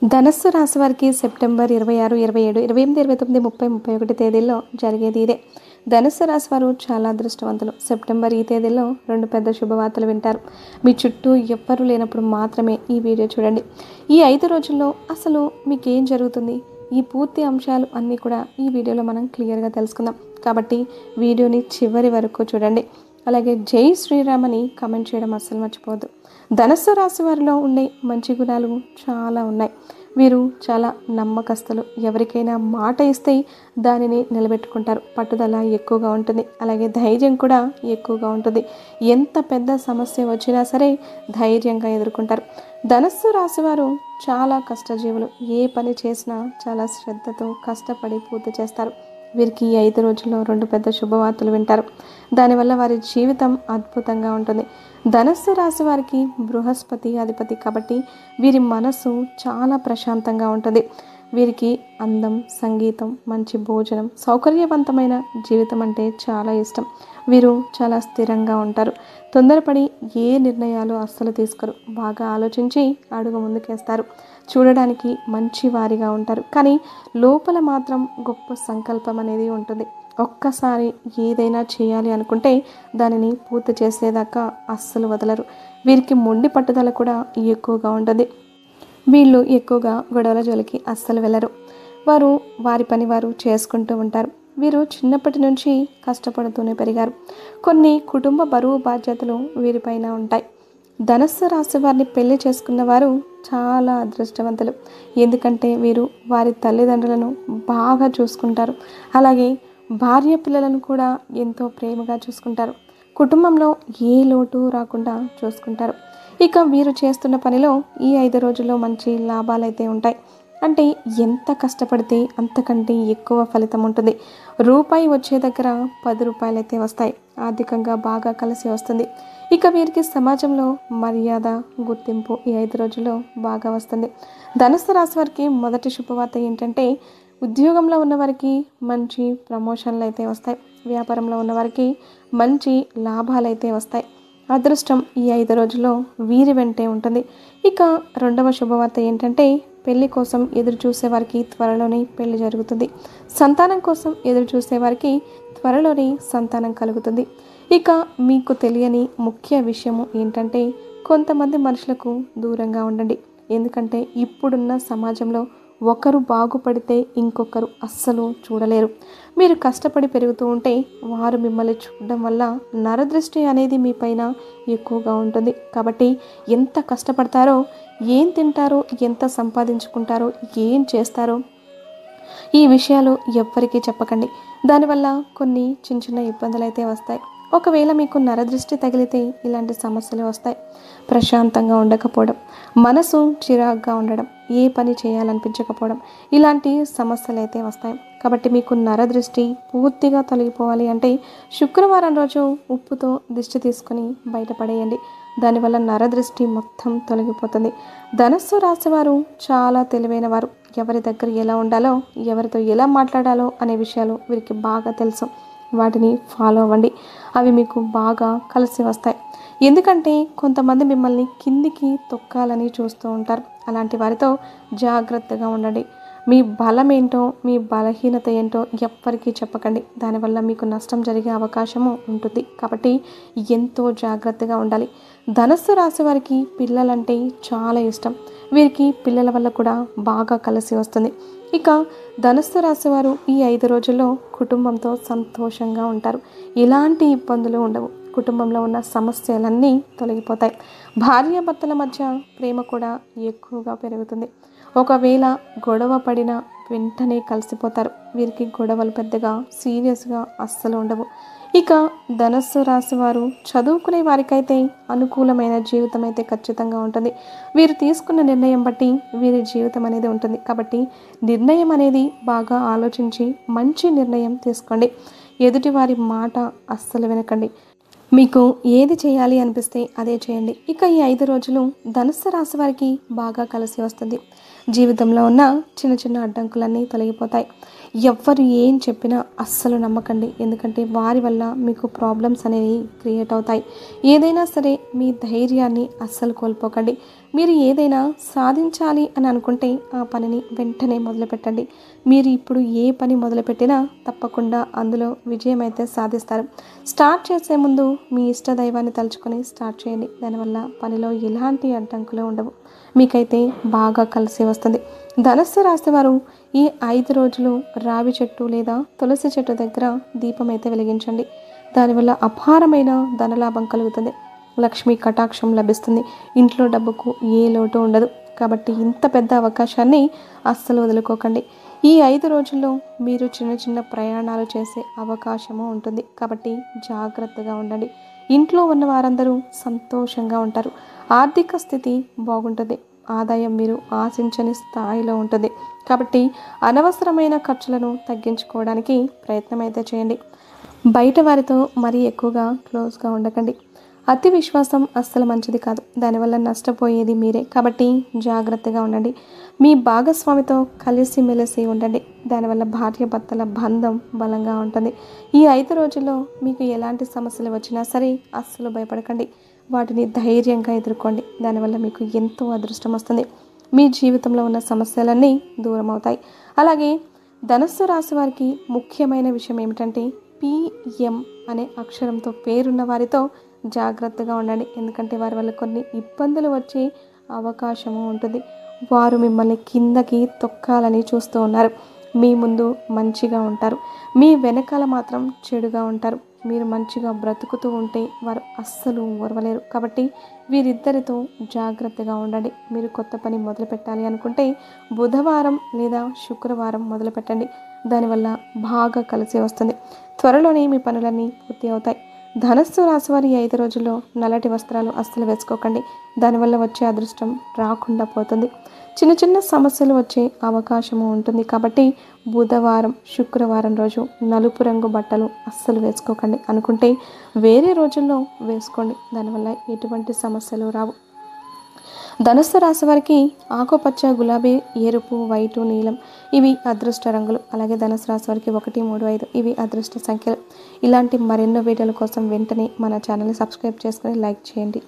ధనస్సు రాశి వారికి సెప్టెంబర్ 26, 27, 28, 29, 30, 31 తేదీల్లో జరిగేది ఇదే. ధనుస్సు రాశి వారు చాలా అదృష్టవంతులు. సెప్టెంబర్ ఈ తేదీల్లో 2 పెద్ద శుభవార్తలు వింటారు. మీ చుట్టూ ఎవ్వరూ లేనప్పుడు మాత్రమే ఈ వీడియో చూడండి. ఈ 5 రోజుల్లో అసలు మీకేం జరుగుతుంది, ఈ పూర్తి అంశాలు అన్నీ కూడా ఈ వీడియోలో మనం క్లియర్గా తెలుసుకుందాం. కాబట్టి వీడియోని చివరి వరకు చూడండి. అలాగే జై శ్రీరామ్ అని కామెంట్ చేయడం అస్సలు మర్చిపోవద్దు. ధనస్సు రాశి వారిలో ఉండే మంచి గుణాలు చాలా ఉన్నాయి. వీరు చాలా నమ్మకస్తులు. ఎవరికైనా మాట ఇస్తే దానిని నిలబెట్టుకుంటారు. పట్టుదల ఎక్కువగా ఉంటుంది. అలాగే ధైర్యం కూడా ఎక్కువగా ఉంటుంది. ఎంత పెద్ద సమస్య వచ్చినా సరే ధైర్యంగా ఎదుర్కొంటారు. ధనస్సు రాశి వారు చాలా కష్టజీవులు. ఏ పని చేసినా చాలా శ్రద్ధతో కష్టపడి పూర్తి చేస్తారు. వీరికి ఈ 5 రోజుల్లో 2 పెద్ద శుభవార్తలు వింటారు. దానివల్ల వారి జీవితం అద్భుతంగా ఉంటుంది. ధనస్సు రాశి వారికి బృహస్పతి అధిపతి కాబట్టి వీరి మనసు చాలా ప్రశాంతంగా ఉంటుంది. వీరికి అందం, సంగీతం, మంచి భోజనం, సౌకర్యవంతమైన జీవితం అంటే చాలా ఇష్టం. వీరు చాలా స్థిరంగా ఉంటారు. తొందరపడి ఏ నిర్ణయాలు అస్సలు తీసుకోరు. బాగా ఆలోచించి అడుగు ముందుకేస్తారు. చూడడానికి మంచి వారిగా ఉంటారు. కానీ లోపల మాత్రం గొప్ప సంకల్పం అనేది ఉంటుంది. ఒక్కసారి ఏదైనా చేయాలి అనుకుంటే దానిని పూర్తి చేసేదాకా అస్సలు వదలరు. వీరికి మొండి పట్టుదల కూడా ఎక్కువగా ఉంటుంది. వీళ్ళు ఎక్కువగా గొడవల జోలికి అస్సలు వెళ్ళరు. వారు వారి పని వారు చేసుకుంటూ ఉంటారు. వీరు చిన్నప్పటి నుంచి కష్టపడుతూనే పెరిగారు. కొన్ని కుటుంబ బరువు బాధ్యతలు వీరిపైన ఉంటాయి. ధనస్సు రాశి వారిని పెళ్లి చేసుకున్న వారు చాలా అదృష్టవంతులు. ఎందుకంటే వీరు వారి తల్లిదండ్రులను బాగా చూసుకుంటారు. అలాగే భార్య పిల్లలను కూడా ఎంతో ప్రేమగా చూసుకుంటారు. కుటుంబంలో ఏ లోటు రాకుండా చూసుకుంటారు. ఇక వీరు చేస్తున్న పనిలో ఈ 5 రోజుల్లో మంచి లాభాలైతే ఉంటాయి. అంటే ఎంత కష్టపడితే అంతకంటే ఎక్కువ ఫలితం ఉంటుంది. రూపాయి వచ్చే దగ్గర 10 రూపాయలు అయితే వస్తాయి. ఆర్థికంగా బాగా కలిసి వస్తుంది. ఇక వీరికి సమాజంలో మర్యాద, గుర్తింపు ఈ 5 రోజుల్లో బాగా వస్తుంది. ధనుస్సు రాశి వారికి మొదటి శుభవార్త ఏంటంటే ఉద్యోగంలో ఉన్నవారికి మంచి ప్రమోషన్లు అయితే వస్తాయి. వ్యాపారంలో ఉన్నవారికి మంచి లాభాలు అయితే వస్తాయి. అదృష్టం ఈ 5 రోజుల్లో వీరి వెంటే ఉంటుంది. ఇక రెండవ శుభవార్త ఏంటంటే పెళ్లి కోసం ఎదురు చూసేవారికి త్వరలోనే పెళ్లి జరుగుతుంది. సంతానం కోసం ఎదురు చూసేవారికి త్వరలోనే సంతానం కలుగుతుంది. ఇక మీకు తెలియని ముఖ్య విషయము ఏంటంటే కొంతమంది మనుషులకు దూరంగా ఉండండి. ఎందుకంటే ఇప్పుడున్న సమాజంలో ఒకరు బాగుపడితే ఇంకొకరు అస్సలు చూడలేరు. మీరు కష్టపడి పెరుగుతూ ఉంటే వారు మిమ్మల్ని చూడడం వల్ల నరదృష్టి అనేది మీ పైన ఎక్కువగా ఉంటుంది. కాబట్టి ఎంత కష్టపడతారో, ఏం తింటారో, ఎంత సంపాదించుకుంటారో, ఏం చేస్తారో ఈ విషయాలు ఎవ్వరికీ చెప్పకండి. దానివల్ల కొన్ని చిన్న చిన్న ఇబ్బందులు అయితే వస్తాయి. ఒకవేళ మీకు నరదృష్టి తగిలితే ఇలాంటి సమస్యలు వస్తాయి. ప్రశాంతంగా ఉండకపోవడం, మనసు చిరాగ్గా ఉండడం, ఏ పని చేయాలనిపించకపోవడం, ఇలాంటి సమస్యలు అయితే వస్తాయి. కాబట్టి మీకు నరదృష్టి పూర్తిగా తొలగిపోవాలి అంటే శుక్రవారం రోజు ఉప్పుతో దిష్టి తీసుకొని బయటపడేయండి. దానివల్ల నరదృష్టి మొత్తం తొలగిపోతుంది. ధనస్సు రాశి వారు చాలా తెలివైన వారు. ఎవరి దగ్గర ఎలా ఉండాలో, ఎవరితో ఎలా మాట్లాడాలో అనే విషయాలు వీరికి బాగా తెలుసు. వాటిని ఫాలో అవ్వండి. అవి మీకు బాగా కలిసి వస్తాయి. ఎందుకంటే కొంతమంది మిమ్మల్ని కిందికి తొక్కాలని చూస్తూ ఉంటారు. అలాంటి వారితో జాగ్రత్తగా ఉండండి. మీ బలం ఏంటో, మీ బలహీనత ఏంటో ఎవ్వరికీ చెప్పకండి. దానివల్ల మీకు నష్టం జరిగే అవకాశము ఉంటుంది. కాబట్టి ఎంతో జాగ్రత్తగా ఉండాలి. ధనస్సు రాశి వారికి పిల్లలంటే చాలా ఇష్టం. వీరికి పిల్లల వల్ల కూడా బాగా కలిసి వస్తుంది. ఇక ధనస్సు రాశి వారు ఈ 5 రోజుల్లో కుటుంబంతో సంతోషంగా ఉంటారు. ఎలాంటి ఇబ్బందులు ఉండవు. కుటుంబంలో ఉన్న సమస్యలన్నీ తొలగిపోతాయి. భార్యాభర్తల మధ్య ప్రేమ కూడా ఎక్కువగా పెరుగుతుంది. ఒకవేళ గొడవ పడినా వెంటనే కలిసిపోతారు. వీరికి గొడవలు పెద్దగా సీరియస్గా అస్సలు ఉండవు. ఇక ధనస్సు రాశి వారు చదువుకునే వారికైతే అనుకూలమైన జీవితం అయితే ఖచ్చితంగా ఉంటుంది. వీరు తీసుకున్న నిర్ణయం బట్టి వీరి జీవితం అనేది ఉంటుంది. కాబట్టి నిర్ణయం అనేది బాగా ఆలోచించి మంచి నిర్ణయం తీసుకోండి. ఎదుటివారి మాట అస్సలు వినకండి. మీకు ఏది చేయాలి అనిపిస్తే అదే చేయండి. ఇక ఈ 5 రోజులు ధనుస్సు రాశి వారికి బాగా కలిసి వస్తుంది. జీవితంలో ఉన్న చిన్న చిన్న అడ్డంకులన్నీ తొలగిపోతాయి. ఎవ్వరు ఏం చెప్పినా అస్సలు నమ్మకండి. ఎందుకంటే వారి వల్ల మీకు ప్రాబ్లమ్స్ అనేవి క్రియేట్ అవుతాయి. ఏదైనా సరే మీ ధైర్యాన్ని అస్సలు కోల్పోకండి. మీరు ఏదైనా సాధించాలి అని అనుకుంటే ఆ పనిని వెంటనే మొదలుపెట్టండి. మీరు ఇప్పుడు ఏ పని మొదలుపెట్టినా తప్పకుండా అందులో విజయం అయితే సాధిస్తారు. స్టార్ట్ చేసే ముందు మీ ఇష్ట దైవాన్ని తలుచుకొని స్టార్ట్ చేయండి. దానివల్ల పనిలో ఎలాంటి అడ్డంకులు ఉండవు. మీకైతే బాగా కలిసి వస్తుంది. ధనుస్సు రాశి వారు ఈ 5 రోజులు రావి చెట్టు లేదా తులసి చెట్టు దగ్గర దీపం అయితే వెలిగించండి. దానివల్ల అపారమైన ధనలాభం కలుగుతుంది. లక్ష్మీ కటాక్షం లభిస్తుంది. ఇంట్లో డబ్బుకు ఏ లోటు ఉండదు. కాబట్టి ఇంత పెద్ద అవకాశాన్ని అస్సలు వదులుకోకండి. ఈ 5 రోజుల్లో మీరు చిన్న చిన్న ప్రయాణాలు చేసే అవకాశము ఉంటుంది. కాబట్టి జాగ్రత్తగా ఉండండి. ఇంట్లో ఉన్న వారందరూ సంతోషంగా ఉంటారు. ఆర్థిక స్థితి బాగుంటుంది. ఆదాయం మీరు ఆశించని స్థాయిలో ఉంటుంది. కాబట్టి అనవసరమైన ఖర్చులను తగ్గించుకోవడానికి ప్రయత్నం అయితే చేయండి. బయట వారితో మరీ ఎక్కువగా క్లోజ్గా ఉండకండి. అతి విశ్వాసం అస్సలు మంచిది కాదు. దానివల్ల నష్టపోయేది మీరే. కాబట్టి జాగ్రత్తగా ఉండండి. మీ భాగస్వామితో కలిసిమెలిసి ఉండండి. దానివల్ల భార్యాభర్తల బంధం బలంగా ఉంటుంది. ఈ 5 రోజుల్లో మీకు ఎలాంటి సమస్యలు వచ్చినా సరే అస్సలు భయపడకండి. వాటిని ధైర్యంగా ఎదుర్కోండి. దానివల్ల మీకు ఎంతో అదృష్టం వస్తుంది. మీ జీవితంలో ఉన్న సమస్యలన్నీ దూరం అవుతాయి. అలాగే ధనుస్సు రాశి వారికి ముఖ్యమైన విషయం ఏమిటంటే PM అనే అక్షరంతో పేరున్న వారితో జాగ్రత్తగా ఉండండి. ఎందుకంటే వారి వల్ల కొన్ని ఇబ్బందులు వచ్చే అవకాశము ఉంటుంది. వారు మిమ్మల్ని కిందకి తొక్కాలని చూస్తూ ఉన్నారు. మీ ముందు మంచిగా ఉంటారు. మీ వెనకాల మాత్రం చెడుగా ఉంటారు. మీరు మంచిగా బ్రతుకుతూ ఉంటే వారు అస్సలు ఓర్వలేరు. కాబట్టి వీరిద్దరితో జాగ్రత్తగా ఉండండి. మీరు కొత్త పని మొదలు పెట్టాలి అనుకుంటే బుధవారం లేదా శుక్రవారం మొదలు పెట్టండి. దానివల్ల బాగా కలిసి వస్తుంది. త్వరలోనే మీ పనులన్నీ పూర్తి అవుతాయి. ధనుస్సు రాశి వారి 5 రోజుల్లో నల్లటి వస్త్రాలు అస్సలు వేసుకోకండి. దానివల్ల వచ్చే అదృష్టం రాకుండా పోతుంది. చిన్న చిన్న సమస్యలు వచ్చే అవకాశము ఉంటుంది. కాబట్టి బుధవారం శుక్రవారం రోజు నలుపు రంగు బట్టలు అస్సలు వేసుకోకండి. అనుకుంటే వేరే రోజుల్లో వేసుకోండి. దానివల్ల ఎటువంటి సమస్యలు రావు. ధనుస్సు రాశి వారికి ఆకుపచ్చ, గులాబీ, ఎరుపు, వైటు, నీలం ఇవి అదృష్ట రంగులు. అలాగే ధనుస్సు రాశి వారికి 1, 3, 5 ఇవి అదృష్ట సంఖ్యలు. ఇలాంటి మరెన్నో వీడియోల కోసం వెంటనే మన ఛానల్ని సబ్స్క్రైబ్ చేసుకొని లైక్ చేయండి.